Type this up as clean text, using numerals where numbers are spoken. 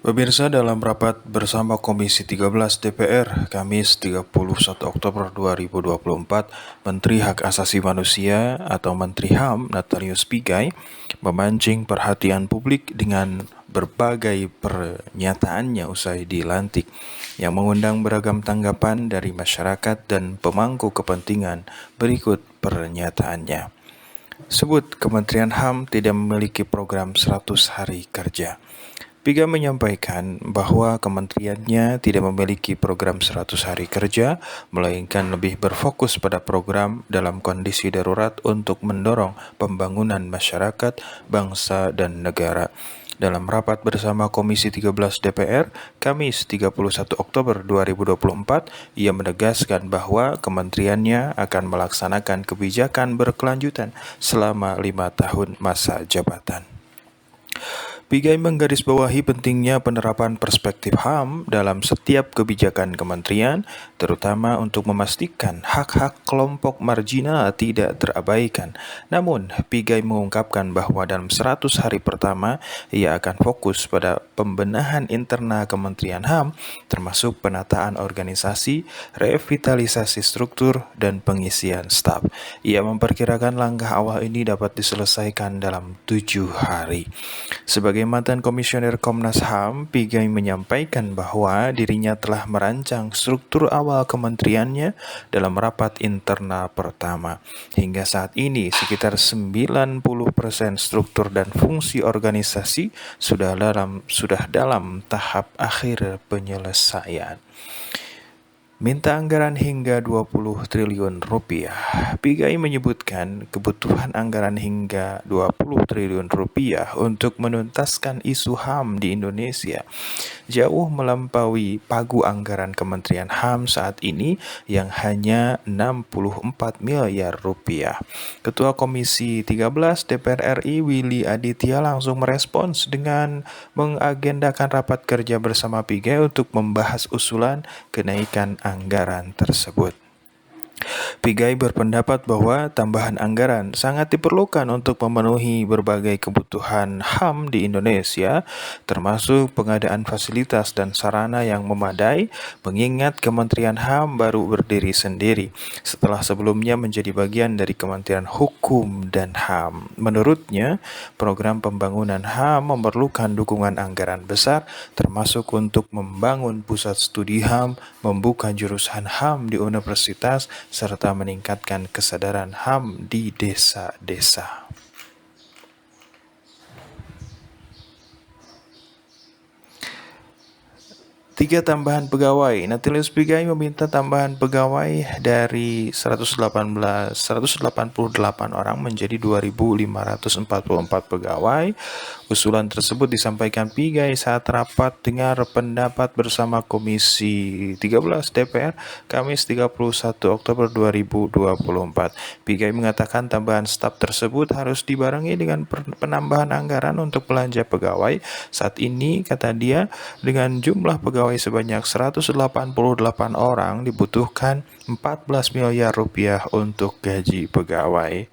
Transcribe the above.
Pemirsa, dalam rapat bersama Komisi 13 DPR, Kamis 31 Oktober 2024, Menteri Hak Asasi Manusia atau Menteri HAM Natalius Pigai memancing perhatian publik dengan berbagai pernyataannya usai dilantik yang mengundang beragam tanggapan dari masyarakat dan pemangku kepentingan. Berikut pernyataannya. Sebut Kementerian HAM tidak memiliki program 100 hari kerja. Piga menyampaikan bahwa kementeriannya tidak memiliki program 100 hari kerja, melainkan lebih berfokus pada program dalam kondisi darurat untuk mendorong pembangunan masyarakat, bangsa, dan negara. Dalam rapat bersama Komisi 13 DPR, Kamis 31 Oktober 2024, ia menegaskan bahwa kementeriannya akan melaksanakan kebijakan berkelanjutan selama 5 tahun masa jabatan. Pigai menggarisbawahi pentingnya penerapan perspektif HAM dalam setiap kebijakan kementerian, terutama untuk memastikan hak-hak kelompok marginal tidak terabaikan. Namun, Pigai mengungkapkan bahwa dalam 100 hari pertama, ia akan fokus pada pembenahan internal Kementerian HAM, termasuk penataan organisasi, revitalisasi struktur, dan pengisian staf. Ia memperkirakan langkah awal ini dapat diselesaikan dalam 7 hari. Sebagai mantan komisioner Komnas HAM, Pigai menyampaikan bahwa dirinya telah merancang struktur awal kementeriannya dalam rapat internal pertama. Hingga saat ini, sekitar 90% struktur dan fungsi organisasi sudah dalam tahap akhir penyelesaian. Minta anggaran hingga 20 triliun rupiah. Pigai menyebutkan kebutuhan anggaran hingga 20 triliun rupiah untuk menuntaskan isu HAM di Indonesia jauh melampaui pagu anggaran Kementerian HAM saat ini yang hanya 64 miliar rupiah. Ketua Komisi 13 DPR RI Willy Aditya langsung merespons dengan mengagendakan rapat kerja bersama Pigai untuk membahas usulan kenaikan anggaran tersebut. Pigai berpendapat bahwa tambahan anggaran sangat diperlukan untuk memenuhi berbagai kebutuhan HAM di Indonesia, termasuk pengadaan fasilitas dan sarana yang memadai, mengingat Kementerian HAM baru berdiri sendiri setelah sebelumnya menjadi bagian dari Kementerian Hukum dan HAM. Menurutnya, program pembangunan HAM memerlukan dukungan anggaran besar, termasuk untuk membangun pusat studi HAM, membuka jurusan HAM di universitas, serta meningkatkan kesadaran HAM di desa-desa. Tiga tambahan pegawai. Natalius Pigai meminta tambahan pegawai dari 188 orang menjadi 2.544 pegawai. Usulan tersebut disampaikan Pigai saat rapat dengar pendapat bersama Komisi 13 DPR Kamis 31 Oktober 2024. Pigai mengatakan tambahan staf tersebut harus dibarengi dengan penambahan anggaran untuk belanja pegawai. Saat ini, kata dia, dengan jumlah pegawai sebanyak 188 orang dibutuhkan 14 miliar rupiah untuk gaji pegawai.